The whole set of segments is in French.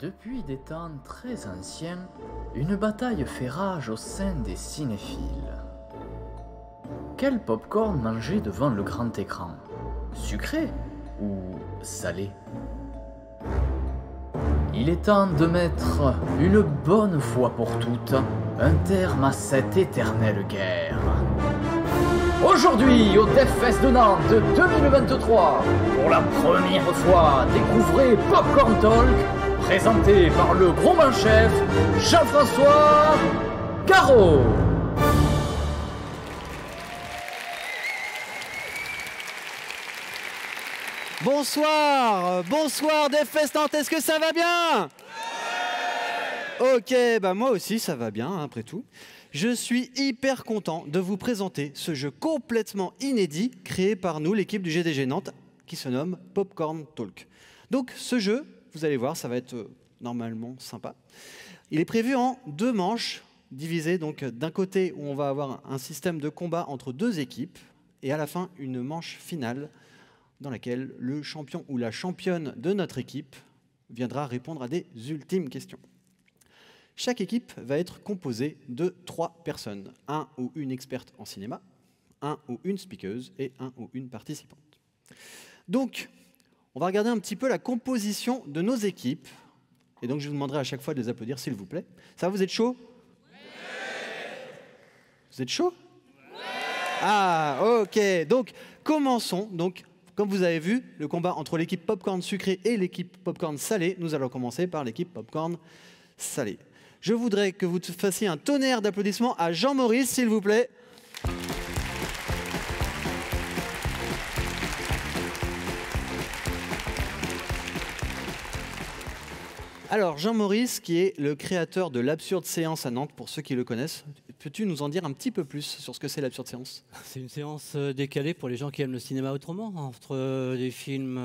Depuis des temps très anciens, une bataille fait rage au sein des cinéphiles. Quel pop-corn manger devant le grand écran? Sucré ou salé? Il est temps de mettre, une bonne fois pour toutes, un terme à cette éternelle guerre. Aujourd'hui, au DevFest de Nantes 2023, pour la première fois, découvrez Popcorn Talk, présenté par le gros chef Jean-François Caro. Bonsoir, bonsoir DevFest Nantes, est-ce que ça va bien? Ok, bah moi aussi ça va bien après tout. Je suis hyper content de vous présenter ce jeu complètement inédit créé par nous, l'équipe du GDG Nantes, qui se nomme Popcorn Talk. Donc ce jeu, vous allez voir, ça va être normalement sympa. Il est prévu en 2 manches, divisées donc d'un côté où on va avoir un système de combat entre 2 équipes, et à la fin une manche finale dans laquelle le champion ou la championne de notre équipe viendra répondre à des ultimes questions. Chaque équipe va être composée de 3 personnes, un ou une experte en cinéma, un ou une speakeuse et un ou une participante. Donc, on va regarder un petit peu la composition de nos équipes. Et donc, je vous demanderai à chaque fois de les applaudir, s'il vous plaît. Ça va, vous êtes chaud? Vous êtes chaud? Ah, ok. Donc, commençons. Donc, comme vous avez vu, le combat entre l'équipe popcorn sucré et l'équipe popcorn salé. Nous allons commencer par l'équipe popcorn salé. Je voudrais que vous fassiez un tonnerre d'applaudissements à Jean-Maurice, s'il vous plaît. Alors, Jean-Maurice, qui est le créateur de l'Absurde Séance à Nantes, pour ceux qui le connaissent, peux-tu nous en dire un petit peu plus sur ce que c'est l'Absurde Séance? C'est une séance décalée pour les gens qui aiment le cinéma autrement, entre des films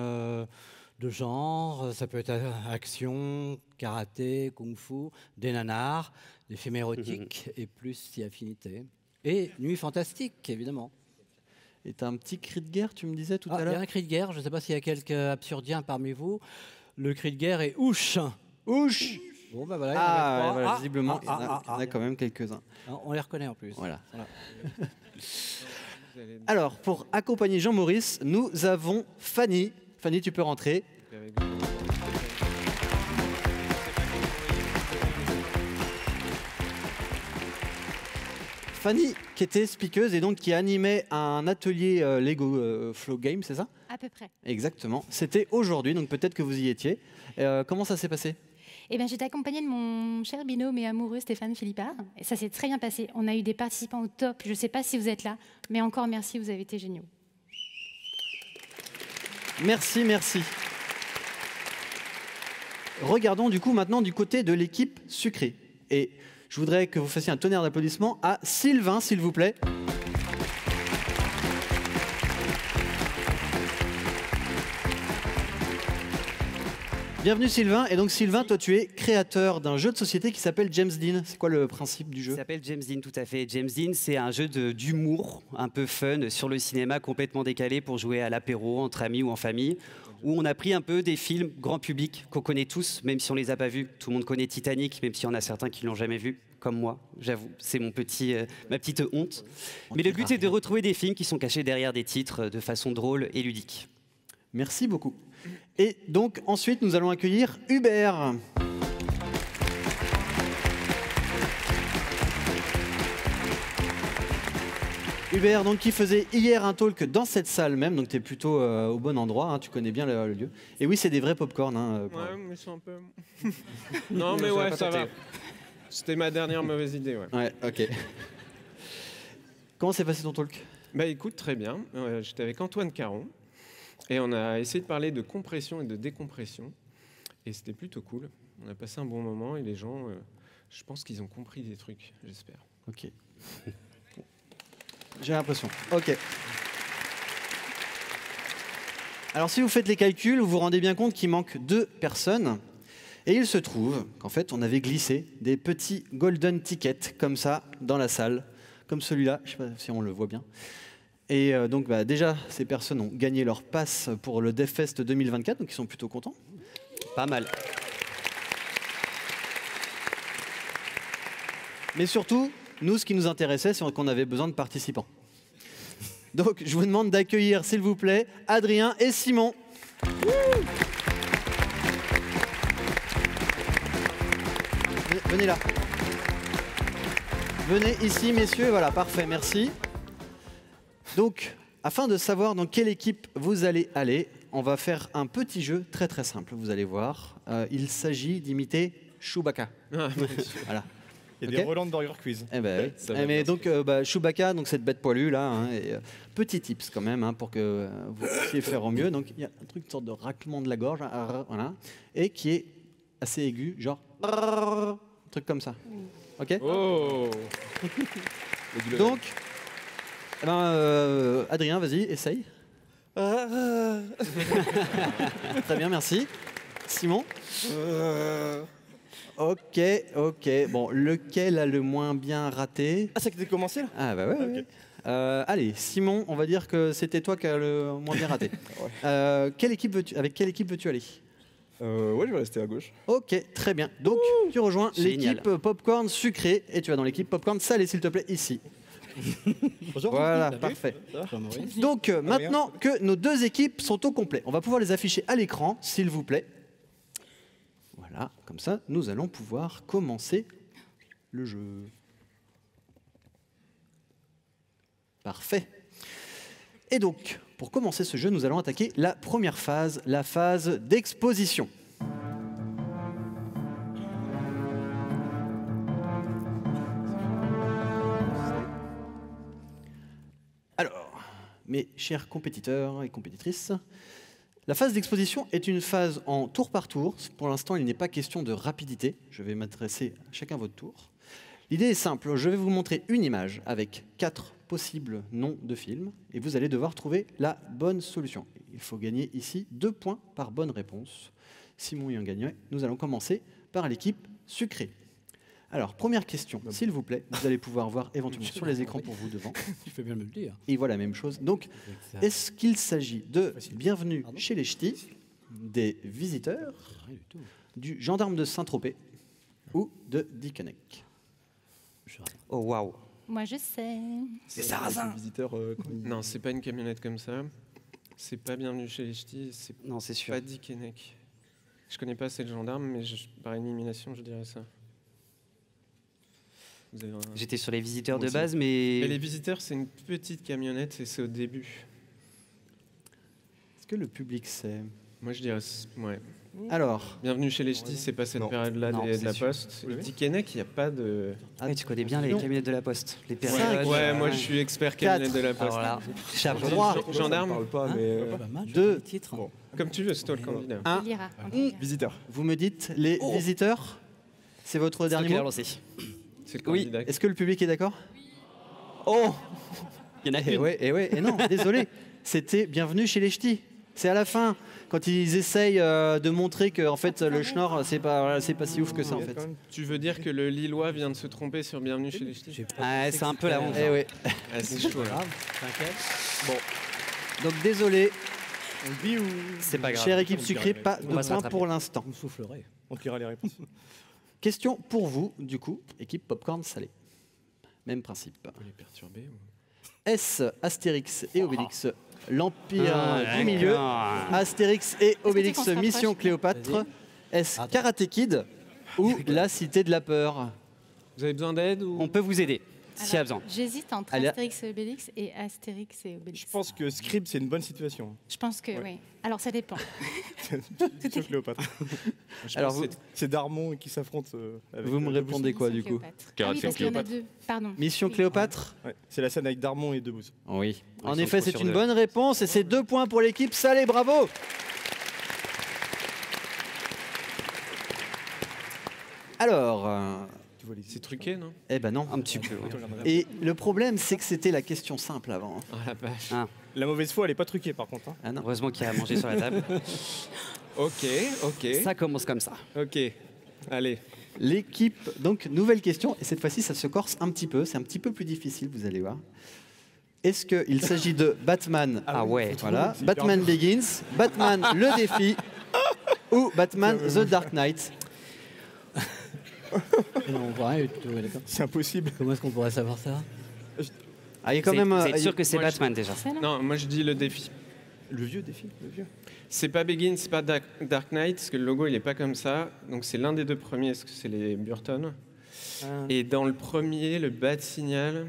de genre, ça peut être action, karaté, kung-fu, des nanars, des films érotiques et plus si affinité. Et Nuit Fantastique, évidemment. Et tu as un petit cri de guerre, tu me disais tout à l'heure? Il y a un cri de guerre, je ne sais pas s'il y a quelques absurdiens parmi vous. Le cri de guerre est « ouch ». Ouch! Bon, ben voilà, voilà, visiblement, il y en a quand même quelques-uns. On les reconnaît en plus. Voilà. Alors, pour accompagner Jean-Maurice, nous avons Fanny. Fanny, tu peux rentrer. Fanny, qui était speakeuse et donc qui animait un atelier Lego Flow Game, c'est ça? À peu près. Exactement. C'était aujourd'hui, donc peut-être que vous y étiez. Comment ça s'est passé? Eh bien, j'étais accompagnée de mon cher binôme et amoureux Stéphane Philippard. Et ça s'est très bien passé. On a eu des participants au top. Je ne sais pas si vous êtes là, mais encore merci, vous avez été géniaux. Merci, merci. Regardons du coup maintenant du côté de l'équipe sucrée. Et je voudrais que vous fassiez un tonnerre d'applaudissements à Sylvain, s'il vous plaît. Bienvenue Sylvain. Et donc Sylvain, toi tu es créateur d'un jeu de société qui s'appelle James Dean. C'est quoi le principe du jeu? Il s'appelle James Dean, tout à fait. James Dean, c'est un jeu d'humour un peu fun sur le cinéma, complètement décalé pour jouer à l'apéro, entre amis ou en famille, où on a pris un peu des films grand public qu'on connaît tous, même si on les a pas vus. Tout le monde connaît Titanic, même s'il y en a certains qui l'ont jamais vu, comme moi, j'avoue. C'est ma petite honte. Mais le but, c'est de retrouver des films qui sont cachés derrière des titres de façon drôle et ludique. Merci beaucoup. Et donc ensuite, nous allons accueillir Hubert. Hubert, donc, qui faisait hier un talk dans cette salle même, donc tu es plutôt au bon endroit, hein, tu connais bien le lieu. Et oui, c'est des vrais pop-corn. Hein, Ouais, mais c'est un peu... non, mais ouais, ça va. C'était ma dernière mauvaise idée, ouais. Ouais, ok. Comment s'est passé ton talk? Bah écoute, très bien. J'étais avec Antoine Caron. Et on a essayé de parler de compression et de décompression. Et c'était plutôt cool. On a passé un bon moment et les gens, je pense qu'ils ont compris des trucs, j'espère. Ok. J'ai l'impression. Ok. Alors si vous faites les calculs, vous vous rendez bien compte qu'il manque 2 personnes. Et il se trouve qu'en fait, on avait glissé des petits golden tickets comme ça dans la salle. Comme celui-là, je ne sais pas si on le voit bien. Et donc déjà, ces personnes ont gagné leur passe pour le DevFest 2024, donc ils sont plutôt contents. Pas mal. Mais surtout, nous, ce qui nous intéressait, c'est qu'on avait besoin de participants. Donc, je vous demande d'accueillir, s'il vous plaît, Adrien et Simon. Venez là. Venez ici, messieurs. Voilà, parfait, merci. Donc, afin de savoir dans quelle équipe vous allez aller, on va faire un petit jeu très très simple, vous allez voir. Il s'agit d'imiter Chewbacca. Voilà. Il y a Ok. des Roland Burger Quiz. Eh ben, oui. Ça va Eh, mais bien donc, Chewbacca, donc cette bête poilue là, hein, et, petit tips quand même, hein, pour que vous puissiez faire au mieux. Donc, il y a un truc, une sorte de raclement de la gorge, hein, voilà, et qui est assez aigu, genre un truc comme ça. Ok. Oh. Donc, eh ben, Adrien, vas-y, essaye. Très bien, merci. Simon. Ok, ok. Bon, lequel a le moins bien raté? Ah, ça qui a commencé là? Ah bah ouais. Ok. Ouais. Allez, Simon, on va dire que c'était toi qui as le moins bien raté. Quelle équipe avec quelle équipe veux-tu aller? Ouais, je vais rester à gauche. Ok, très bien. Donc, tu rejoins Génial. l'équipe popcorn sucré et tu vas dans l'équipe popcorn salé, s'il te plaît, ici. Bonjour. Voilà, Salut. parfait. Jean-Maurice. Donc, maintenant que nos deux équipes sont au complet, on va pouvoir les afficher à l'écran, s'il vous plaît. Voilà, comme ça, nous allons pouvoir commencer le jeu. Parfait. Et donc, pour commencer ce jeu, nous allons attaquer la première phase, la phase d'exposition. Alors, mes chers compétiteurs et compétitrices, la phase d'exposition est une phase en tour par tour. Pour l'instant, il n'est pas question de rapidité. Je vais m'adresser à chacun votre tour. L'idée est simple. Je vais vous montrer une image avec 4 possibles noms de films et vous allez devoir trouver la bonne solution. Il faut gagner ici 2 points par bonne réponse. Simon ayant gagné, nous allons commencer par l'équipe sucrée. Alors, première question, s'il vous plaît. Vous allez pouvoir voir éventuellement sur les écrans pour vous devant. Tu fais bien de me le dire. Et voilà la même chose. Donc, Avec ça, est-ce qu'il s'agit de Bienvenue Pardon chez les Ch'tis, des Visiteurs, rien du tout. du Gendarme de Saint-Tropez ou de Dickeneck? Je sais rien. Oh waouh. Moi, je sais. C'est Sarrazin. Visiteur. Non, c'est pas une camionnette comme ça. C'est pas Bienvenue chez les Ch'tis. C'est Non, c'est sûr. pas Dickeneck. Je connais pas assez le gendarme, mais par élimination, je dirais ça. Vous avez un- J'étais sur les visiteurs Moi de aussi. base, Mais mais les visiteurs, c'est une petite camionnette et c'est au début. Est-ce que le public sait? Moi, je dirais. Ouais. Alors, Bienvenue chez les Ch'tis, c'est pas cette Non. période-là Non, de c'est la sûr. Poste. Vous l'avez Dickeneck, il n'y a pas de. ouais, tu connais bien les Non. camionnettes de la Poste. Les Cinq. périodes. Ouais, moi, je suis expert camionnette de la Poste. Alors là, chapeau. Trois. Gendarme. Je parle pas, Hein mais. Pas mal, je deux. vois les titres. Bon. Comme tu veux, c'est toi le candidat. un, Il ira. on ira. Visiteur. vous me dites les Visiteurs? C'est votre C'est toi dernier qui l'as mot? lancé. C'est le Oui. candidat. Est-ce que le public est d'accord? Oh! Il y en a Eh une. ouais, et non, désolé. C'était Bienvenue chez les Ch'tis. C'est à la fin, quand ils essayent de montrer que en fait, le schnorr, c'est pas si ouf que ça en fait. Tu veux dire que le Lillois vient de se tromper sur Bienvenue chez les Ch'tis? J'ai pas Ouais, pensé c'est un que peu la c'était- honte. Eh ouais. Ah, c'est chaud, là. Grave, t'inquiète. Donc désolé, On le dit ou. C'est pas grave. chère équipe On dira sucrée, les pas On de va se points rattraper. pour l'instant. Vous me soufflerez. On tirera les réponses. Question pour vous, du coup, équipe popcorn salé. Même principe. Il est perturbé. Est-ce Astérix et Obélix, l'Empire Ah, du Milieu, d'accord. Astérix et Obélix, qu'on se rapproche Mission Cléopâtre, Vas-y. est-ce Attends. Karate Kid ou La Cité de la Peur? Vous avez besoin d'aide ou... On peut vous aider s'il y a Alors, besoin. J'hésite entre Allez. Astérix et Obélix et Astérix et Obélix. Je pense que Scrib, c'est une bonne situation. Je pense que Ouais. oui. Alors ça dépend. Mission Cléopâtre. Je Alors pense vous, que C'est Darmon qui s'affronte avec. vous me Debouze. répondez quoi du coup? Cléopâtre. Karate Ah oui, parce qu'il y en a Cléopâtre. deux. Pardon. Mission Cléopâtre? Ouais, c'est la scène avec Darmon et Debouze. Oui. Ils En sont effet, trop c'est sur une deux. bonne réponse et c'est 2 points pour l'équipe salée, bravo! Alors, Tu vois les. c'est truqué, non? eh ben non. Un petit peu. ouais. Et le problème, c'est que c'était la question simple avant. Ah la vache. La mauvaise foi, elle est pas truquée par contre. Hein. Ah non. Heureusement qu'il y a à manger sur la table. Ok, ok. Ça commence comme ça. Ok. Allez. L'équipe, donc nouvelle question, et cette fois-ci ça se corse un petit peu, c'est un petit peu plus difficile, vous allez voir. Est-ce qu'il s'agit de Batman, Ah ouais. voilà, c'est hyper Batman dur. Begins, Batman le défi, ou Batman The Dark Knight? Non, on voit rien du tout, ouais, d'accord. C'est impossible. Comment est-ce qu'on pourrait savoir ça? Ah, il y a quand même. Vous êtes il- sûr que c'est moi, Batman déjà? C'est là. Non, moi je dis le défi. Le vieux défi, le vieux. C'est pas Begin, c'est pas Dark Knight, parce que le logo il est pas comme ça. Donc c'est l'un des deux premiers, est-ce que c'est les Burton? Et dans le premier, le Bad Signal.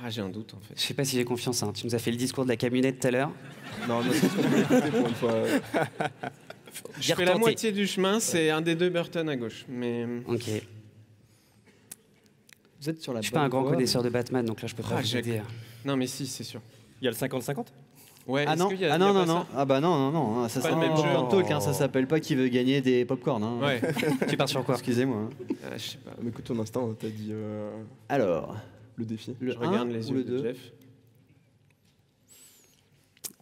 Ah, j'ai un doute en fait. Je sais pas si j'ai confiance. Hein. Tu nous as fait le discours de la camionnette tout à l'heure. Non, non, c'est ce qu'on peut écouter pour une fois. Je fais la moitié du chemin, c'est un des deux Burton à gauche. Mais Ok. Vous êtes sur la Je suis pas un bonne grand voie. connaisseur de Batman, donc là je peux pas Ah, vous j'ai- aider. non, mais si, c'est sûr. Il y a le 50-50. Ouais. Ah est-ce non, qu'il y a- ah il y a non, pas non, non. ça Ah bah non, non, non. Ça Pas le s'appelle même pas jeu. Popcorn Talk, hein, ça s'appelle pas qui veut gagner des popcorn. Hein. Ouais. Tu pars sur quoi? Excusez-moi. hein. Ah, je sais pas. Mais écoute, ton instinct, t'as dit Alors, le défi. le Je regarde 1 les ou le yeux de 2 Jeff.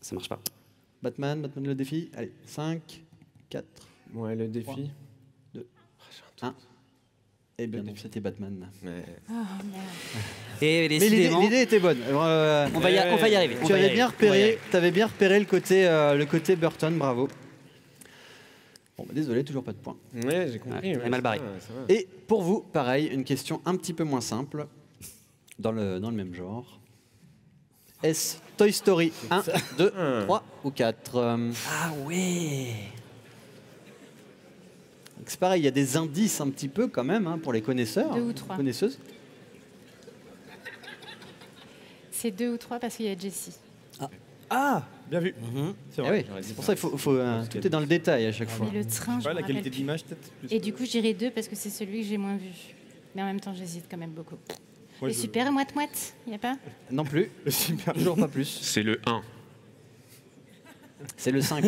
Ça marche pas. Batman le défi. Allez, 5, 4. Ouais, le défi. Eh bien non, c'était Batman. Mais... Oh, merde. Et Mais l'idée décidément, l'idée était bonne. on va y arriver. Tu avais bien repéré, t'avais bien repéré le côté Burton, bravo. Bon, bah, désolé, toujours pas de points. Ouais, j'ai compris. Ouais, mal barré. Ça va. Et pour vous, pareil, une question un petit peu moins simple, dans le même genre. Est-ce Toy Story 1, 2, 3 ou 4 Ah ouais. C'est pareil, il y a des indices un petit peu quand même hein, pour les connaisseurs. 2 ou 3. Connaisseuses. C'est 2 ou 3 parce qu'il y a Jessie. Ah, bien vu. C'est Eh vrai. oui, c'est pour ça qu'il faut tout est dans le détail à chaque fois. Mais le train, je Ouais, me la qualité rappelle de plus. l'image, peut-être. plus. Et du coup, j'irai 2 parce que c'est celui que j'ai moins vu. Mais en même temps, j'hésite quand même beaucoup. Moi, Et je- super moite-moite, il n'y a pas? Non plus, Le super. toujours pas plus. C'est le 1. C'est le 5.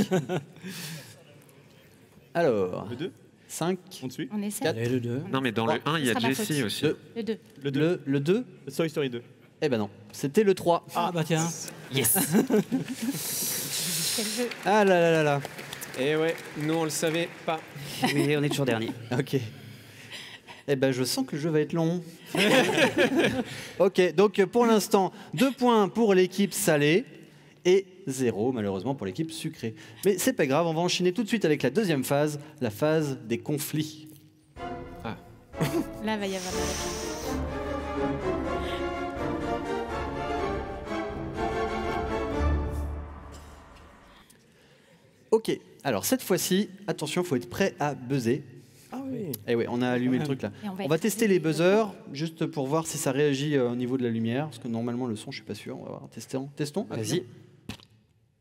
Alors, Le 2, 5, on te suit. On essaie? Quatre. Et le 2. Non, mais dans le 1, il y a Ce sera ma Jessie faute. aussi. Deux. Le 2. Le 2. le 2. Toy Story 2. Eh ben non, c'était le 3. Ah bah tiens. Yes. Quel jeu. Ah là là là là. Et ouais, nous on le savait pas. Mais on est toujours dernier. Ok. Eh ben je sens que le jeu va être long. Ok, donc pour l'instant, 2 points pour l'équipe salée et 0 malheureusement pour l'équipe sucrée. Mais c'est pas grave, on va enchaîner tout de suite avec la deuxième phase, la phase des conflits. Là, va y avoir de la Ok, alors cette fois-ci, attention, faut être prêt à buzzer. Ah oui. Eh oui, on a allumé le truc là. Et On va tester les buzzers juste pour voir si ça réagit au niveau de la lumière, parce que normalement le son, je suis pas sûr. On va voir. Testons. Vas-y.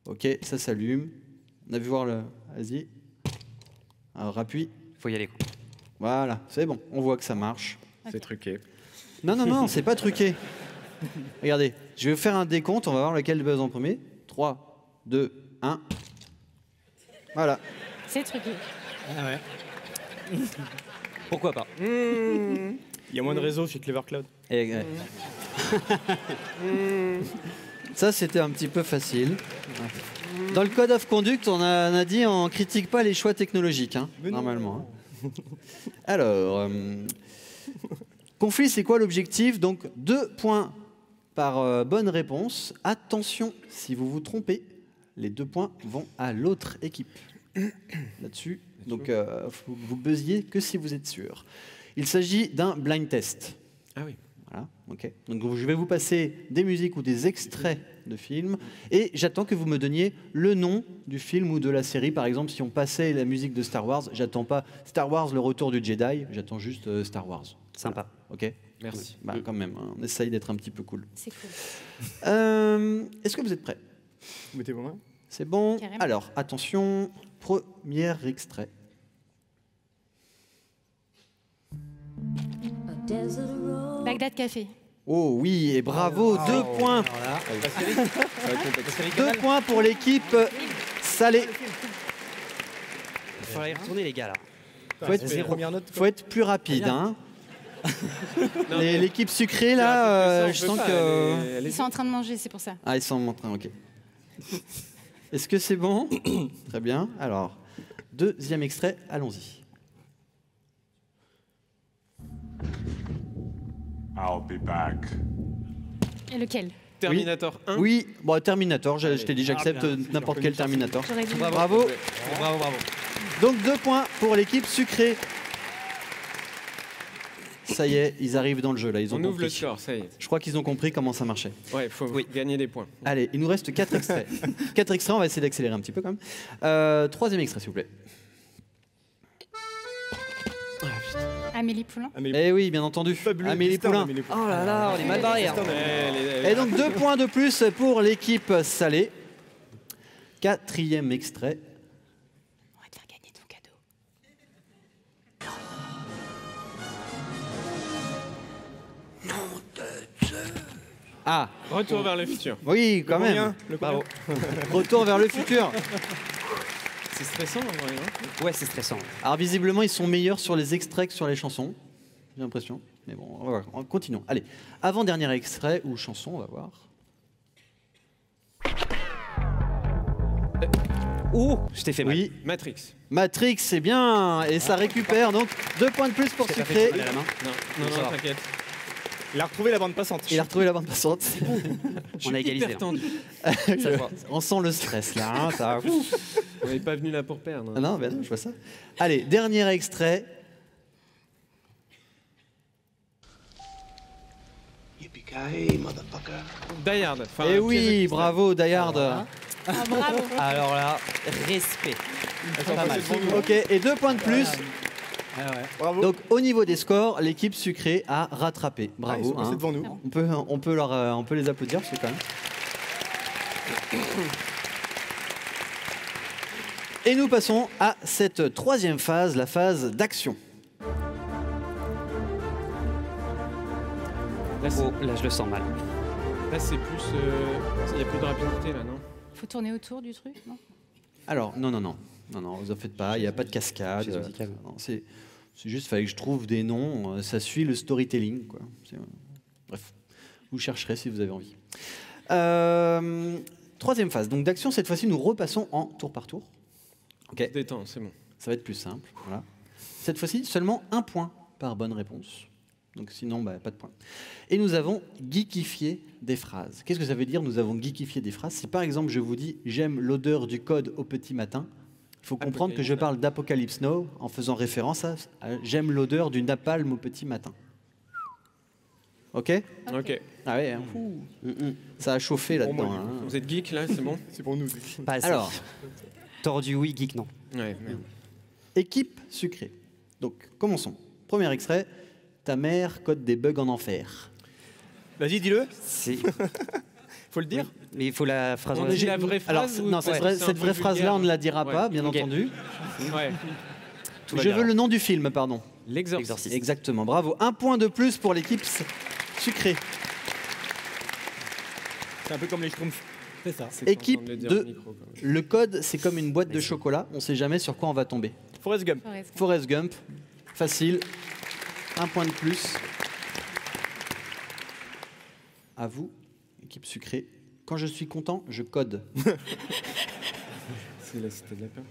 Ok, ça s'allume. On a vu voir le. Vas-y. Alors appuie. Faut y aller. Voilà, c'est bon. On voit que ça marche. C'est truqué. Non, non, non, c'est pas truqué. Regardez, je vais faire un décompte. On va voir lequel buzz en premier. 3, 2, 1. Voilà. C'est truqué. Ah ouais. Pourquoi pas? Il y a moins de réseau chez Clever Cloud. Et, ça, c'était un petit peu facile. Dans le code of conduct, on a dit on critique pas les choix technologiques, hein, Mais non. normalement. hein. Alors, conflit, c'est quoi l'objectif? Donc, 2 points par bonne réponse. Attention, si vous vous trompez, les 2 points vont à l'autre équipe. Là-dessus, donc vous buzziez que si vous êtes sûr. Il s'agit d'un blind test. Ah oui. Voilà, ok. Donc je vais vous passer des musiques ou des extraits de films et j'attends que vous me donniez le nom du film ou de la série. Par exemple, si on passait la musique de Star Wars, j'attends pas Star Wars, le retour du Jedi, j'attends juste Star Wars. Sympa. Ok. Merci. Bah, quand même, hein, on essaye d'être un petit peu cool. C'est cool. Est-ce que vous êtes prêts? Vous mettez vos mains. C'est bon. Carrément. Alors, attention, premier extrait. Bagdad Café. Oh oui, et bravo, 2 points. 2 points pour l'équipe salée. Il faudrait y retourner, les gars, là. Faut être, Zéro. Première note. faut être plus rapide. Hein. Non, mais- L'équipe sucrée, Tu là, as je plus que ça, on sens peut pas, que... elle est- Ils sont en train de manger, c'est pour ça. Ah, ils sont en train, ok. Est-ce que c'est bon? Très bien. Alors, deuxième extrait, allons-y. I'll be back. Et lequel? Terminator 1. Oui, bon, Terminator, je t'ai dit, j'accepte bien. n'importe quel Terminator. J'aurais dit. Bravo. Bravo, bravo. Donc 2 points pour l'équipe sucrée. Ça y est, ils arrivent dans le jeu là. Ils ont On ouvre le compris. score, ça y est. Je crois qu'ils ont compris comment ça marchait. Ouais, il faut gagner des points. Allez, il nous reste 4 extraits. 4 extraits, on va essayer d'accélérer un petit peu quand même. Troisième extrait, s'il vous plaît. Amélie Poulain. Eh oui, bien entendu. Fabuleux. Amélie Destin Poulain. d'Amélie Poulain. Oh là là, on est mal barré. Hein. Et donc 2 points de plus pour l'équipe salée. Quatrième extrait. On va te faire gagner ton cadeau. Ah, Retour vers le futur. oui, quand même. Combien Le combien Bravo. Retour vers le futur. C'est stressant, en vrai, hein. Ouais, c'est stressant. Alors visiblement, ils sont meilleurs sur les extraits que sur les chansons. J'ai l'impression. Mais bon, on va voir. Continuons. Allez, avant-dernier extrait ou chanson, on va voir. Oh, je t'ai fait mal. Oui, Matrix. Matrix, c'est bien. Et ça récupère donc 2 points de plus pour Je t'ai pas Sucré. fait mal à la main. Non, non, Ça non, va. t'inquiète. Il a retrouvé la bande passante. Il a retrouvé la bande passante. On a égalisé. Hyper hein. tendu. On sent le stress là. Hein, ça... On n'est pas venu là pour perdre. Ah non, ben non, je vois ça. Allez, dernier extrait. Die Hard. Enfin, Et Piège de oui, cristal. bravo, Die Hard. Bravo. Alors là, respect. Pas mal. Ok, et 2 points de plus. Bravo. Donc au niveau des scores, l'équipe Sucré a rattrapé. Ah, ils Bravo. sont passés hein. devant nous. On peut les applaudir, c'est quand même. Et nous passons à cette troisième phase, la phase d'action. Là, c'est Oh. Là, je le sens mal. plus. Il n'y a plus de rapidité, là, non? Faut tourner autour du truc, non? Alors, non, vous en faites pas, il n'y a pas de cascade. Chaise musicale. Non, c'est juste, il fallait que je trouve des noms, ça suit le storytelling, quoi. Bref, vous chercherez si vous avez envie. Troisième phase, donc d'action, cette fois-ci, nous repassons en tour par tour. Ok, Détends, c'est bon. ça va être plus simple. Voilà. Cette fois-ci, seulement 1 point par bonne réponse. Donc sinon, pas de point. Et nous avons geekifié des phrases. Qu'est-ce que ça veut dire, nous avons geekifié des phrases? Si par exemple, je vous dis « j'aime l'odeur du code au petit matin », il faut comprendre que je parle d'Apocalypse Now en faisant référence à « j'aime l'odeur du napalm au petit matin ». Ok? Ok. Ah ouais, hein. Ça a chauffé là-dedans. hein. Vous êtes geek, là, c'est bon? C'est pour nous. Pas assez. Alors, Tordu, oui, geek, non. Ouais, merde. équipe sucrée. Donc, commençons. Premier extrait. Ta mère code des bugs en enfer. Vas-y, dis-le. C'est. Faut le dire. Mais il faut la phrase. On en dit entier. la vraie Alors, phrase ou- non, Ouais, cette c'est un peu vraie phrase-là, vulgaire. on ne la dira Ouais. pas, bien Ok. entendu. Ouais. Tout va Je bien, veux là. le nom du film, pardon. L'exorciste. Exorciste. Exactement, bravo. 1 point de plus pour l'équipe sucrée. C'est un peu comme les Schtroumpfs. C'est ça. C'est Équipe tentant le dire de- au micro, quand même. Le code, c'est comme une boîte de chocolat. On ne sait jamais sur quoi on va tomber. Forrest Gump. Forrest Gump. Forrest Gump, facile. 1 point de plus. À vous, équipe sucrée. Quand je suis content, je code. C'est la cité de la peur.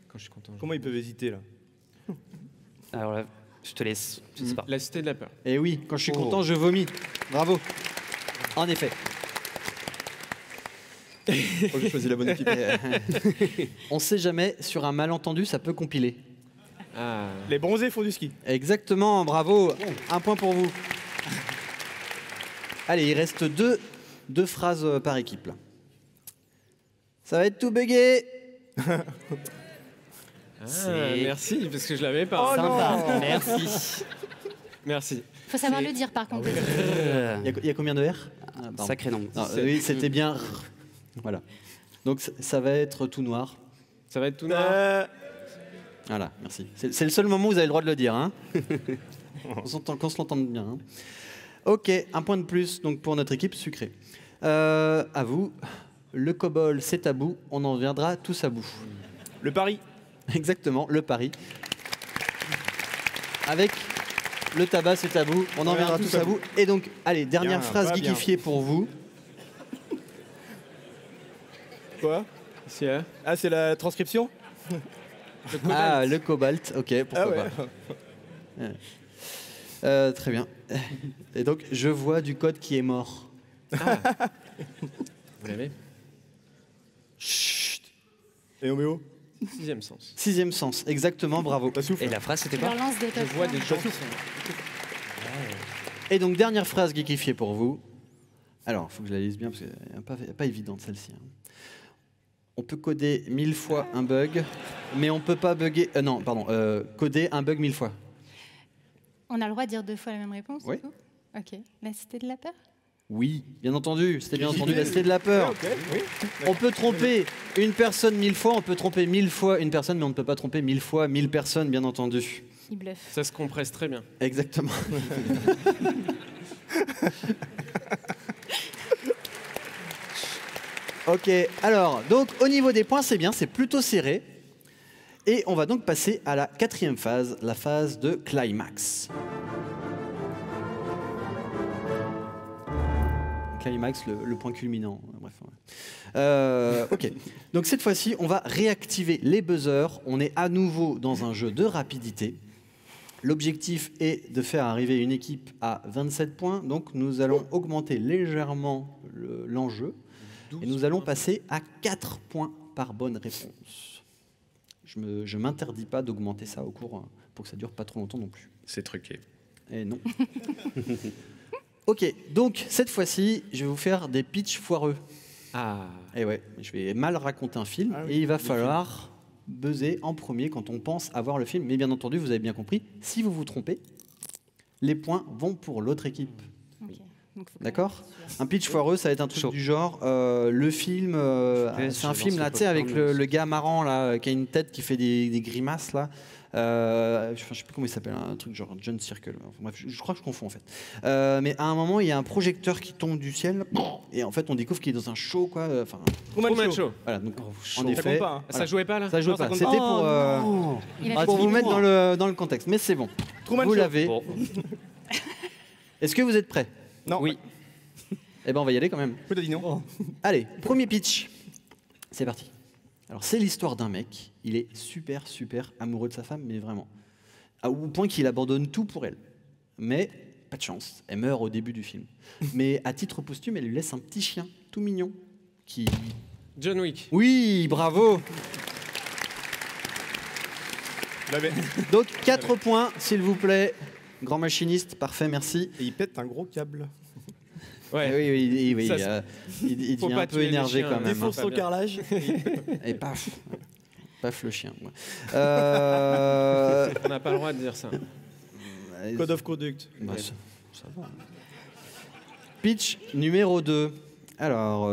Quand je suis content. Comment ils peuvent hésiter là? Alors là, je te laisse. Je sais pas. La cité de la peur. Et oui, quand je suis Oh. content, je vomis. Bravo. En effet. Oh, j'ai choisi la bonne équipe. On sait jamais, sur un malentendu, ça peut compiler. Ah. Les bronzés font du ski. Exactement, bravo. 1 point pour vous. Allez, il reste deux phrases par équipe. Là. Ça va être tout bugué. Ah, C'est- merci, parce que je l'avais Oh pas. Sympa. Merci. Merci. Faut savoir le dire par contre. Il y a combien de R? Ah, pardon. Sacré nombre. Non, oui, c'était bien. Voilà. Donc ça va être tout noir. Ça va être tout noir. Voilà, merci. C'est le seul moment où vous avez le droit de le dire. Hein. Qu'on se l'entende bien. Hein. Ok, 1 point de plus donc pour notre équipe sucrée. À vous, le COBOL c'est tabou, on en viendra tous à bout. Le pari. Exactement, le pari. Avec le tabac c'est tabou, on en viendra tous à bout. Et donc, allez, dernière Bien, phrase pas bien. geekifiée pour vous. Quoi? Si, hein. Ah, c'est la transcription? Ah, le cobalt, ok, pourquoi Ah ouais. pas. Très bien. Et donc, je vois du code qui est mort. Vous l'avez? Chut. Et Oméo? Sixième sens. Sixième sens, exactement, bravo. Ça souffle. Et la phrase, c'était Je quoi? leur lance des Je vois des popcorn. gens qui sont... Et donc, dernière phrase geekifiée pour vous. Alors, il faut que je la lise bien parce qu'elle n'est pas évidente celle-ci. Hein. On peut coder 1000 fois un bug, mais on peut pas bugger. Non, pardon, coder un bug 1000 fois. On a le droit de dire 2 fois la même réponse Oui. du coup Ok. La cité de la peur. Oui, bien entendu, c'était bien entendu la cité de la peur. Ok, oui. On peut tromper une personne 1000 fois, on peut tromper 1000 fois une personne, mais on ne peut pas tromper 1000 fois 1000 personnes, bien entendu. Il bluffe. Ça se compresse très bien. Exactement. Ok, alors, donc au niveau des points, c'est bien, c'est plutôt serré. Et on va donc passer à la quatrième phase, la phase de climax. Climax, le point culminant. Bref. Ouais. Ok. Donc cette fois-ci, on va réactiver les buzzers. On est à nouveau dans un jeu de rapidité. L'objectif est de faire arriver une équipe à 27 points. Donc nous allons augmenter légèrement l'enjeu. Et nous allons passer à 4 points par bonne réponse. Je ne m'interdis pas d'augmenter ça au cours pour que ça dure pas trop longtemps non plus. C'est truqué. Et non. Ok, donc cette fois-ci, je vais vous faire des pitchs foireux. Ah. Et ouais, je vais mal raconter un film et il va falloir buzzer en premier quand on pense avoir le film. Mais bien entendu, vous avez bien compris, si vous vous trompez, les points vont pour l'autre équipe. Ok. Donc, faut quand D'accord? même- Un pitch foireux, ça va être un truc Chaud. du genre le film, c'est un je film lance là, le tu sais, avec popcorn, le gars marrant là, qui a une tête qui fait des grimaces là. Je sais plus comment il s'appelle, un truc genre John Circle. Enfin, bref, je crois que je confonds en fait. Mais à un moment, il y a un projecteur qui tombe du ciel et en fait, on découvre qu'il est dans un show quoi. Enfin, Truman Show. voilà. Donc, en Ça compte effet, pas, hein. Ça jouait pas là? ça joue Non, ça pas. compte C'était pas. pour, Il a pour fait vous 10 mettre points. dans le contexte. Mais c'est bon. Truman Vous Show. l'avez. Bon. Est-ce que vous êtes prêts? Non. Oui. Eh ben, on va y aller quand même. Oui, t'as dit non. Allez, premier pitch. C'est parti. Alors, c'est l'histoire d'un mec. Il est super, super amoureux de sa femme, mais vraiment. Au point qu'il abandonne tout pour elle. Mais, pas de chance, elle meurt au début du film. Mais à titre posthume, elle lui laisse un petit chien, tout mignon, qui... John Wick. Oui, bravo. L'avait. Donc, 4 points, s'il vous plaît. Grand machiniste, parfait, merci. Et il pète un gros câble. Ouais. Oui, oui, oui, Ça, il faut devient pas un peu tuer les énervé chiens, quand hein. même. Défonce pas son bien. carrelage. Et paf. Paf le chien. Ouais. On n'a pas le droit de dire ça. Code of conduct. Bah, ça va. Pitch numéro 2. Alors,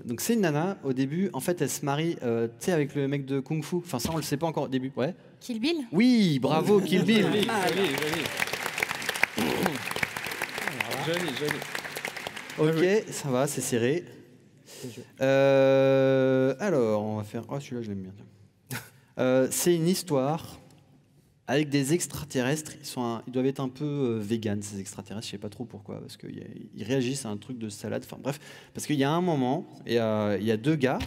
donc c'est une nana, au début, en fait, elle se marie, tu sais, avec le mec de Kung Fu. Enfin, ça, on le sait pas encore au début. Ouais. Kill Bill. Oui, bravo, Kill Bill. Joli, joli, joli. Joli, joli. Ok, ça va, c'est serré. Alors, on va faire... Oh, celui-là, je l'aime bien. C'est une histoire avec des extraterrestres. Ils doivent être un peu véganes, ces extraterrestres. Je sais pas trop pourquoi, parce qu'ils réagissent à un truc de salade. Enfin bref, parce qu'il y a un moment, il y a 2 gars.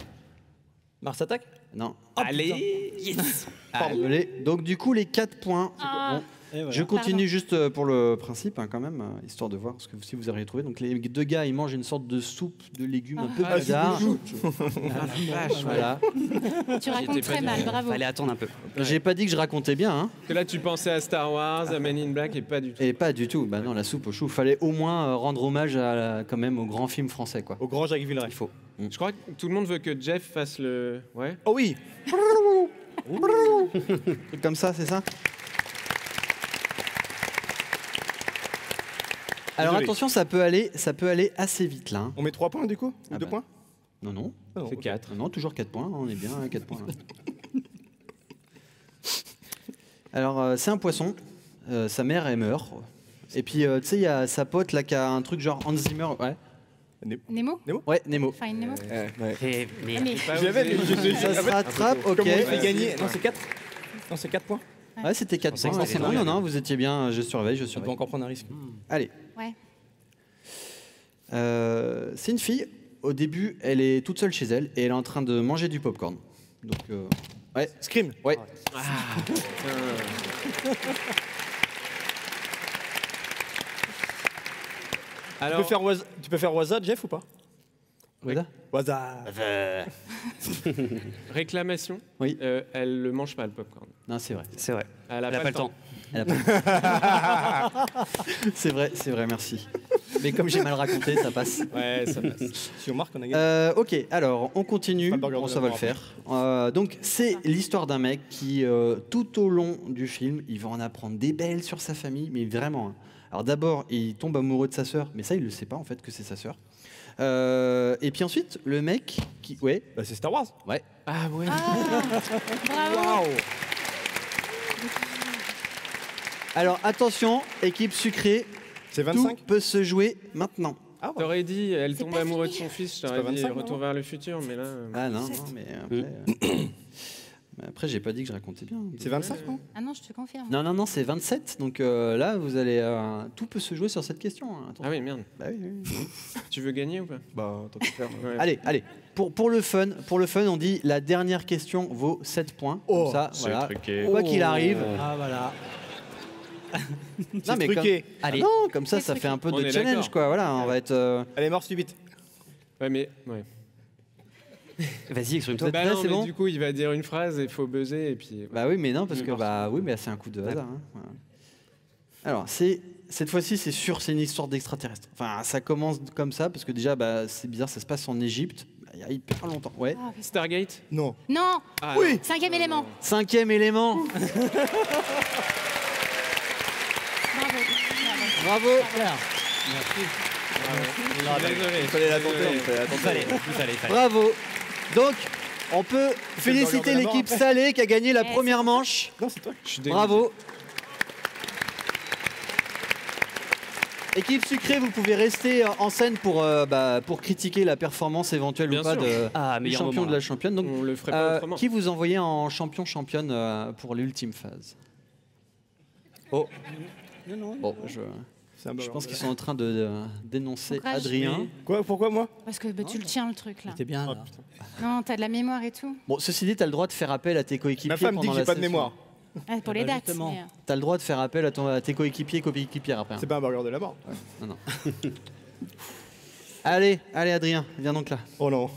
Mars attaque. Non. Allez, yes. Pardon. Donc du coup, les 4 points. Ah. Bon, je continue juste pour le principe, hein, quand même, histoire de voir ce que si vous avez trouvé. Donc les 2 gars, ils mangent une sorte de soupe de légumes un peu Ah, bizarre. Voilà. Tu racontes très mal, bravo. Fallait attendre un peu. J'ai pas dit que je racontais bien, hein. Que là, tu pensais à Star Wars, à Men in Black et pas du tout. Et pas du tout. Bah non, la soupe au chou. Fallait au moins rendre hommage quand même au grand film français, quoi. Au grand Jacques Villeray. Il faut. Je crois que tout le monde veut que Jeff fasse le. Ouais. Oh oui. Truc comme ça, c'est ça. Alors Désolé. attention, ça peut aller assez vite là. Hein. On met 3 points du coup. Ou Ah 2 bah. points. Non, non. Ah non, C'est ok. 4. Non, toujours 4 points. On est bien à 4 points. Là. Alors, c'est un poisson. Sa mère, elle meurt. Et puis, tu sais, il y a sa pote là qui a un truc genre Hans Zimmer. Ouais, Nemo. ouais, Nemo. Find Nemo. Et merde. Mais Pas Je l'avais, osé. mais je Ça se rattrape, ok. Comment il fait gagner? Non, c'est 4. Non, c'est 4 points. Ouais, c'était 4 pensais points. que Ouais, c'était c'est bon, énorme. non, non, vous étiez bien. Je surveille, je On peut surveille. encore prendre un risque. Allez. ouais. C'est une fille. Au début, elle est toute seule chez elle et elle est en train de manger du popcorn. Donc, ouais, Scream. ouais. Tu Alors, peux faire Waza, Jeff, ou pas? Voilà. Waza. Réclamation. Oui. Elle le mange pas le popcorn. Non, c'est vrai. C'est vrai. Elle a Elle a pas le temps. C'est vrai, merci. Mais comme j'ai mal raconté, ça passe. Ouais, ça passe. Si on marque, on a gagné. Ok, alors on continue. Pas le burger Bon, de ça la va le mort. faire. Donc c'est l'histoire d'un mec qui, tout au long du film, il va en apprendre des belles sur sa famille, mais vraiment. Hein. Alors d'abord, il tombe amoureux de sa sœur, mais ça, il le sait pas en fait que c'est sa sœur. Et puis ensuite, le mec qui, ouais, Bah, c'est Star Wars. ouais. Ah ouais. Bravo. Alors attention, équipe sucrée, C'est tout 25. peut se jouer maintenant. Ah ouais. T'aurais dit, elle C'est tombe pas amoureuse de fini. son fils, je C'est t'aurais pas dit 25, Retour non vers le futur, mais là. Ah non, mais après, mais après, j'ai pas dit que je racontais bien. C'est 25, non? Ah non, je te confirme. Non, c'est 27. Donc là, vous allez, tout peut se jouer sur cette question. Hein. Attention. Ah oui, merde. Bah oui, oui. Tu veux gagner ou pas? Bah, tant qu'à faire. Ouais. Allez, pour le fun, on dit la dernière question vaut 7 points. Oh, Comme ça, c'est voilà. truqué. Quoi qu'il arrive. Ah voilà. Non, mais truqué. Allez. Non, comme ça, C'est ça truqué. fait un peu On de est challenge, d'accord. quoi. Voilà, on va être. Elle est morte subite. Ouais, mais. Ouais. Vas-y, exprime-toi. êtes Bah prêts, non, c'est mais bon du coup, il va dire une phrase et il faut buzzer et puis. Bah oui, mais non, parce Mais que parce bah oui, mais c'est un coup de hasard. Hein. Voilà. Alors, cette fois-ci, c'est sûr, c'est une histoire d'extraterrestre. Enfin, ça commence comme ça parce que déjà, bah, c'est bizarre, ça se passe en Égypte. Il y a hyper longtemps. Ouais. Ah, putain. Stargate. Non. Non, Ah, Oui. non. 5e élément. 5e élément. Bravo. Bravo. Désolé. Il fallait la tenter. Désolé. Il fallait la tenter. Il fallait. Bravo. Donc, on peut féliciter burger de la mort, l'équipe après. salée qui a gagné la Eh, première manche. Non, c'est toi. Je suis dégoûté. Bravo. Équipe sucrée, vous pouvez rester en scène pour critiquer la performance éventuelle Bien ou pas sûr. Ah, du meilleur champion moment, de la championne. Donc, On le ferait pas autrement. qui vous envoyez en championne pour l'ultime phase? Oh, bon, C'est un je burger pense de qu'ils la- sont en train de dénoncer Courage. Adrien. Quoi? Pourquoi moi? Parce que bah, tu le tiens, le truc, là. C'était bien Oh, là. putain. Non, t'as de la mémoire et tout. Bon, ceci dit, tu as le droit de faire appel à tes coéquipiers. Ma femme dit pendant que j'ai la pas de session. mémoire. Ah, pour les bah, dates. justement. mais, Tu as le droit de faire appel à tes coéquipiers et coéquipières après. hein. C'est pas un burger de la mort. Non, non. Allez, Adrien, viens donc là. Oh non.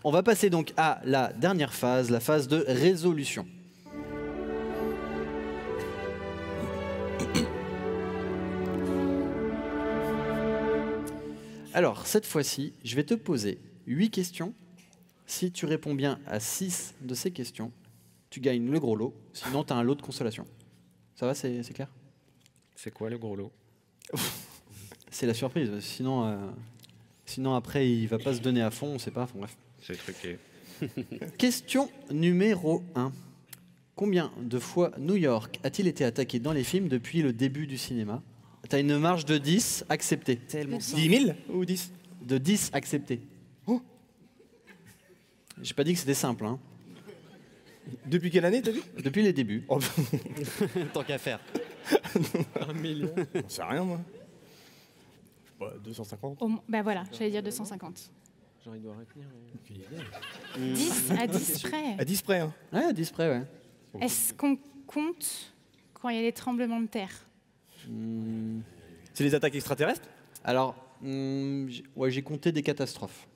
On va passer donc à la dernière phase, la phase de résolution. Alors, cette fois-ci, je vais te poser 8 questions. Si tu réponds bien à 6 de ces questions, tu gagnes le gros lot. Sinon, tu as un lot de consolation. Ça va, c'est clair? C'est quoi le gros lot? C'est la surprise. Sinon, après, il va pas se donner à fond, on sait pas. Enfin, bref. C'est truqué. Question numéro 1. Combien de fois New York a-t-il été attaqué dans les films depuis le début du cinéma? T'as une marge de 10 acceptée. Tellement ça. 10 000 ou 10? De 10 acceptée. Oh. J'ai pas dit que c'était simple, hein. Depuis quelle année, t'as vu? Depuis les débuts. Oh, Tant qu'à faire. 1 million. j'en sais rien, moi. Je sais pas, 250. bah voilà, j'allais dire 250. Genre, il doit retenir. mais- 10 à 10 près. À 10 près, hein. Ouais, à 10 près, ouais. Est-ce qu'on compte quand il y a des tremblements de terre? C'est les attaques extraterrestres? Alors, j'ai compté des catastrophes.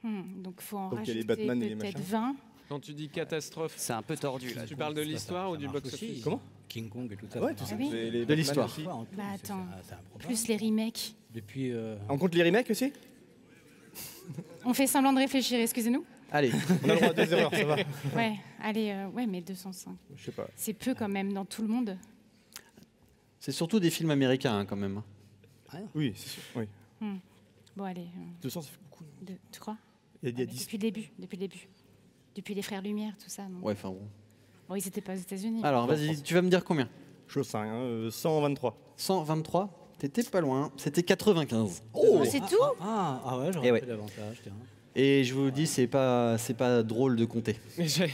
Donc faut en Donc, il y a les rajouter Batman et les peut-être machins. 20. Quand tu dis catastrophe, C'est un peu tordu là. tu parles de l'histoire ou du box-office? Comment? King Kong et tout ça. Ouais, ça tout marche. ça. oui. Les De Batman l'histoire. aussi. Ouais, en plus, Bah, c'est- attends. c'est improbable. Plus les remakes. Depuis. On compte les remakes aussi? On fait semblant de réfléchir, excusez-nous. Allez, On a le droit à 2 erreurs, ça va. Ouais, allez, ouais, mais 205. Je sais pas. C'est peu quand même dans tout le monde. c'est surtout des films américains, hein, quand même. Oui, c'est sûr. Oui. Bon, allez, 200, ça fait beaucoup. tu crois? Il y a Ouais, 10. depuis le début, depuis le début. Depuis les Frères Lumière, tout ça. Non Ouais, enfin bon. Bon, ils n'étaient pas aux États-Unis. Alors, vas-y, tu vas me dire combien? Je sais rien, 123. 123? T'étais pas loin. C'était 95. Oh, c'est tout? Ah ouais, Eh j'aurais ouais. fait davantage. Tiens. Et je vous dis, c'est pas drôle de compter. Mais j'ai-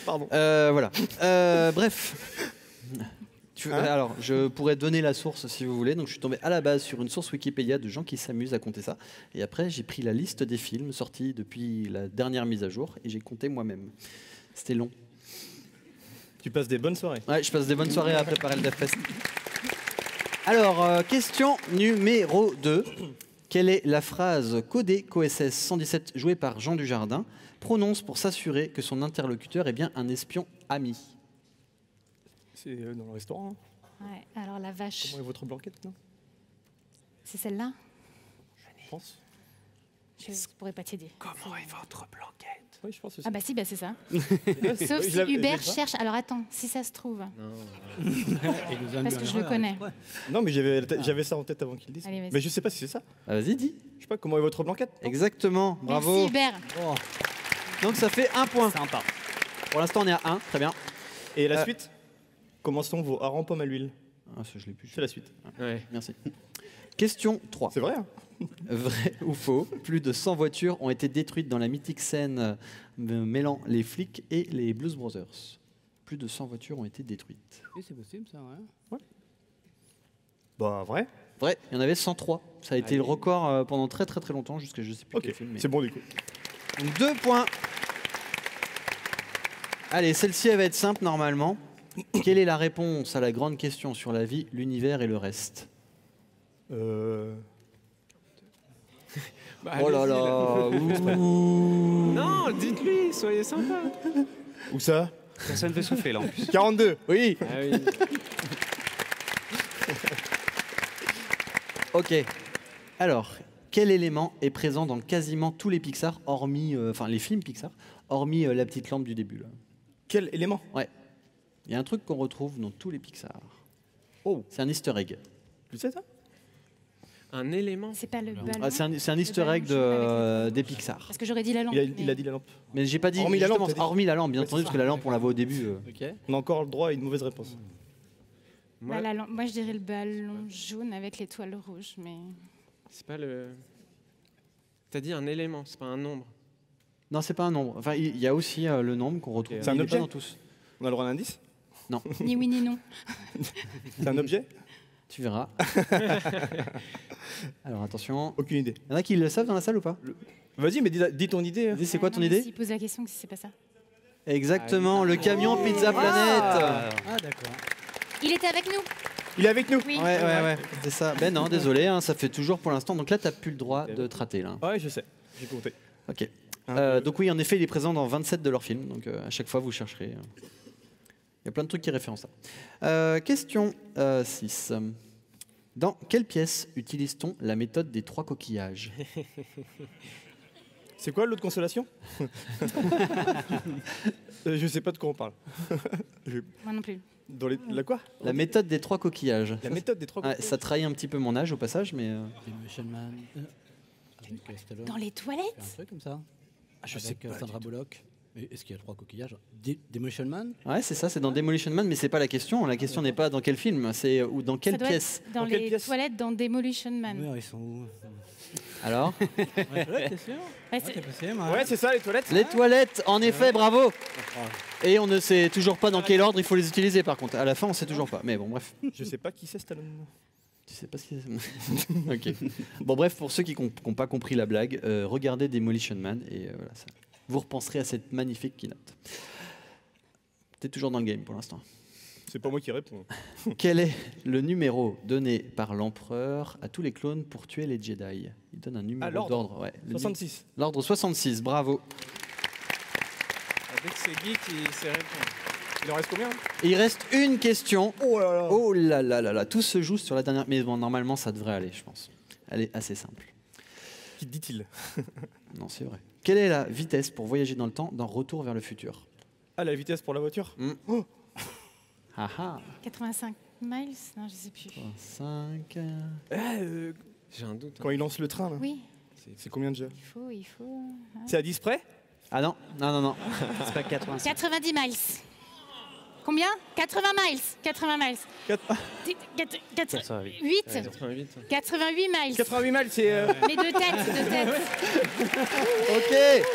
Pardon. Voilà. Bref. Alors, je pourrais donner la source si vous voulez. Donc, je suis tombé à la base sur une source Wikipédia de gens qui s'amusent à compter ça. Et après, j'ai pris la liste des films sortis depuis la dernière mise à jour et j'ai compté moi-même. C'était long. Tu passes des bonnes soirées. Ouais, je passe des bonnes soirées à préparer le DevFest. Alors, question numéro 2. Quelle est la phrase codée qu'OSS 117, jouée par Jean Dujardin, prononce pour s'assurer que son interlocuteur est bien un espion ami? C'est dans le restaurant. Hein. Ouais, alors la vache, Comment est votre blanquette, non? c'est celle-là? Je pense. Je ne pourrais pas t'aider. Comment est votre blanquette? Oui, je pense que Ah bah si, bah c'est ça. Oui, Sauf je si l'avais- Hubert je l'ai pas. cherche. Alors attends, si ça se trouve. Il nous a Parce mis que en je le erreur, connais. exprès. Non, mais j'avais ça en tête avant qu'il le dise. Allez, vas-y. Mais je sais pas si c'est ça. Ah, vas-y, dis. Je sais pas, comment est votre blanquette? non Exactement, bravo. Merci Hubert. Donc ça fait 1 point. Sympa. Pour l'instant, on est à 1, très bien. Et la suite? Comment sont vos harengs pommes à l'huile? Ah, ça, je l'ai plus. C'est la suite. Ouais. Merci. Question 3. C'est vrai, hein? Vrai ou faux, plus de 100 voitures ont été détruites dans la mythique scène mêlant les flics et les Blues Brothers. Plus de 100 voitures ont été détruites. Oui, c'est possible ça, ouais. Bah, vrai. Vrai, il y en avait 103. Ça a été le record pendant très très très longtemps, jusqu'à je sais plus Ok, quel film. mais- c'est bon du coup. Donc 2 points. Allez, celle-ci elle va être simple normalement. Quelle est la réponse à la grande question sur la vie, l'univers et le reste? Bah, Oh là allez-y, là. Non, dites-lui, soyez sympa. Où ça? Personne ne veut souffler là en plus. 42. Oui. Ah oui. Ok. Alors, quel élément est présent dans quasiment tous les Pixar, hormis, enfin les films Pixar, hormis la petite lampe du début là. Quel élément? Ouais. Il y a un truc qu'on retrouve dans tous les Pixar. Oh. C'est un Easter egg. Tu sais ça? Un élément. C'est pas le ballon. Ah, c'est un Easter ballon egg jaune avec les des Pixar. Parce que j'aurais dit la lampe. Il a dit la lampe. Mais j'ai pas dit Hormis la lampe, justement, t'as dit. hormis la lampe, bien Ouais, entendu, c'est parce que la lampe on la voit au début. Ok. On a encore le droit à une mauvaise réponse. Moi, La lampe. Moi, je dirais le ballon jaune avec l'étoile rouge, mais c'est pas le. T'as dit un élément, c'est pas un nombre. Non, c'est pas un nombre. Enfin, il y a aussi le nombre qu'on retrouve. C'est un Il est objet pas dans tous. On a le droit à un indice? ni oui ni non. C'est un objet? Tu verras. Alors attention. Aucune idée. Il y en a qui le savent dans la salle ou pas? Vas-y, mais dis ton idée. hein. Dis, c'est quoi ton Non, mais idée? s'il pose la question, que c'est pas ça. Exactement, le camion Pizza Planet. Ah, d'accord. Il était avec nous. Il est avec nous? Oui. Ouais, c'est ça. Ben non, désolé, hein, ça fait toujours pour l'instant. Donc là, t'as plus le droit de te rater là. Ouais, je sais. J'ai compté. Ok. Donc oui, en effet, il est présent dans 27 de leurs films. Donc à chaque fois, vous chercherez. Il y a plein de trucs qui référencent ça. Question 6. Dans quelle pièce utilise-t-on la méthode des 3 coquillages? C'est quoi l'autre consolation? Je sais pas de quoi on parle. Moi non plus. Dans la quoi? La méthode des 3 coquillages. La méthode des 3 Ouais, ça trahit un petit peu mon âge au passage, mais Demolition Man. Avec Stallone. Dans les toilettes. Un truc comme ça. Je sais Avec pas. Sandra Bullock. Mais est-ce qu'il y a 3 coquillages? Demolition Man. ouais, c'est ça, c'est dans Demolition Man, mais c'est pas la question. La question n'est pas dans quel film, c'est ou dans quelle Ça doit pièce. être dans Dans quelle les pièce toilettes dans Demolition Man. Ouais, ils sont où? Alors, Ouais, t'es sûr? Ouais, c'est- T'es passé, moi. Ouais, c'est ça, les toilettes. les toilettes, en effet, bravo. Et on ne sait toujours pas dans quel ordre il faut les utiliser. Par contre, à la fin, on sait toujours pas. Mais bon, bref. Je sais pas qui c'est Stallone. Tu sais pas ce qu'il Ok. Bon, bref, pour ceux qui n'ont pas compris la blague, regardez Demolition Man et voilà, ça. Vous repenserez à cette magnifique keynote. T'es toujours dans le game pour l'instant. C'est pas moi qui réponds. Quel est le numéro donné par l'empereur à tous les clones pour tuer les Jedi? Il donne un numéro l'ordre. d'ordre. Ouais, 66. L'ordre 66, bravo. Avec c'est Guy qui sait répondre. Il en reste combien? Il reste une question. Oh là là. Oh là là là là, tout se joue sur la dernière. Mais bon, normalement, ça devrait aller, je pense. Elle est assez simple. Qui dit-il? Non, c'est vrai. Quelle est la vitesse pour voyager dans le temps dans Retour vers le futur? Ah, la vitesse pour la voiture? Ah ah. 85 miles. Non, je sais plus. 5. J'ai un doute. Quand il lance le train, là. Oui, C'est combien déjà? il faut. C'est à 10 près? Ah non, non, non, non. C'est pas 80. 90 miles. Combien? 80 miles. 80 miles. 8. 88. 88 miles. 88 miles, c'est. Mais de tête. Ok.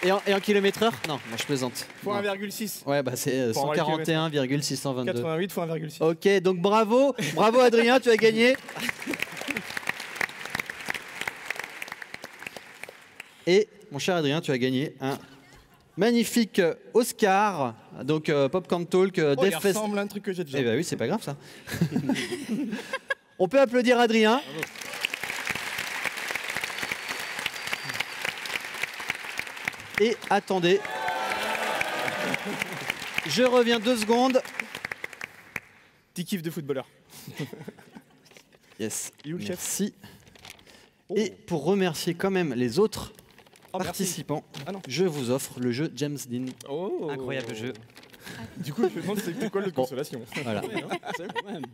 Et en kilomètre heure? Non, je plaisante. Fois Non. 1,6. Ouais, bah c'est Faut avoir le 141,622. 88 fois 1,6. Ok, donc bravo, bravo Adrien, tu as gagné. Et mon cher Adrien, tu as gagné un magnifique Oscar, donc Popcorn Talk, Oh, il Death Fest. ressemble à un truc que j'ai déjà. Eh ben oui, c'est pas grave ça. On peut applaudir Adrien. Et attendez. Je reviens 2 secondes. Petit kiff de footballeur. Yes. Il est où le chef? Merci. Et pour remercier quand même les autres Oh, merci. participants, Ah non. je vous offre le jeu James Dean. Oh. Incroyable jeu. Du coup, je me demande c'était quoi le consolation. Voilà. Quand même.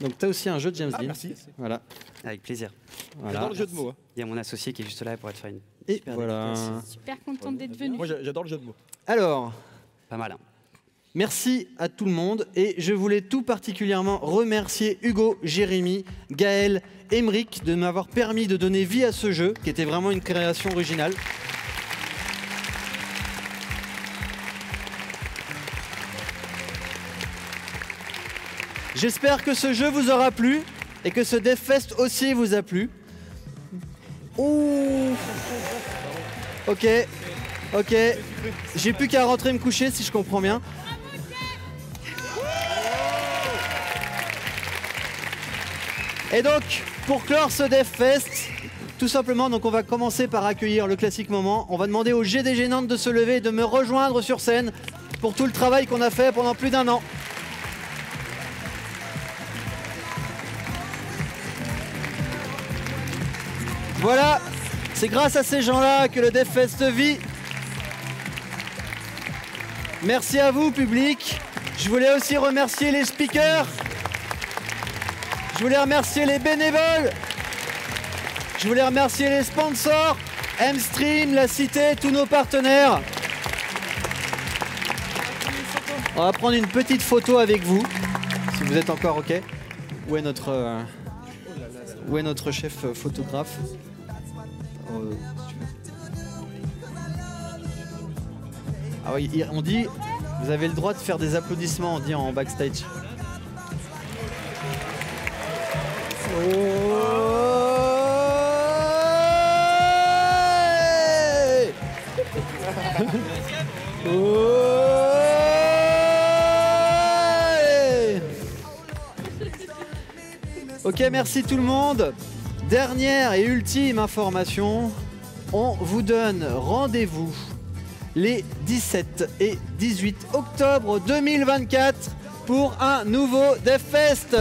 Donc tu as aussi un jeu de James Ah, Dean. merci. Voilà. Avec plaisir. Voilà. J'adore le jeu de mots. Hein. Il y a mon associé qui est juste là pour te faire une. Et super voilà. dédicace. Super contente d'être venue. Moi, j'adore le jeu de mots. Alors, Pas mal. Hein. merci à tout le monde et je voulais tout particulièrement remercier Hugo, Jérémy, Gaël, Emeric de m'avoir permis de donner vie à ce jeu qui était vraiment une création originale. J'espère que ce jeu vous aura plu et que ce Deathfest aussi vous a plu. Ouh. Ok, ok. J'ai plus qu'à rentrer me coucher si je comprends bien. Et donc, pour clore ce Deathfest, tout simplement, donc on va commencer par accueillir le classique moment. On va demander au GDG Nantes de se lever et de me rejoindre sur scène pour tout le travail qu'on a fait pendant plus d'1 an. Voilà, c'est grâce à ces gens-là que le Deathfest vit. Merci à vous, public. Je voulais aussi remercier les speakers. Je voulais remercier les bénévoles. Je voulais remercier les sponsors, M-Stream, La Cité, tous nos partenaires. On va prendre une petite photo avec vous, si vous êtes encore OK. Où est notre chef photographe? Si tu veux. Ah oui, on dit, vous avez le droit de faire des applaudissements, on dit en backstage. Ok, merci tout le monde. Dernière et ultime information, on vous donne rendez-vous les 17 et 18 octobre 2024 pour un nouveau Deathfest.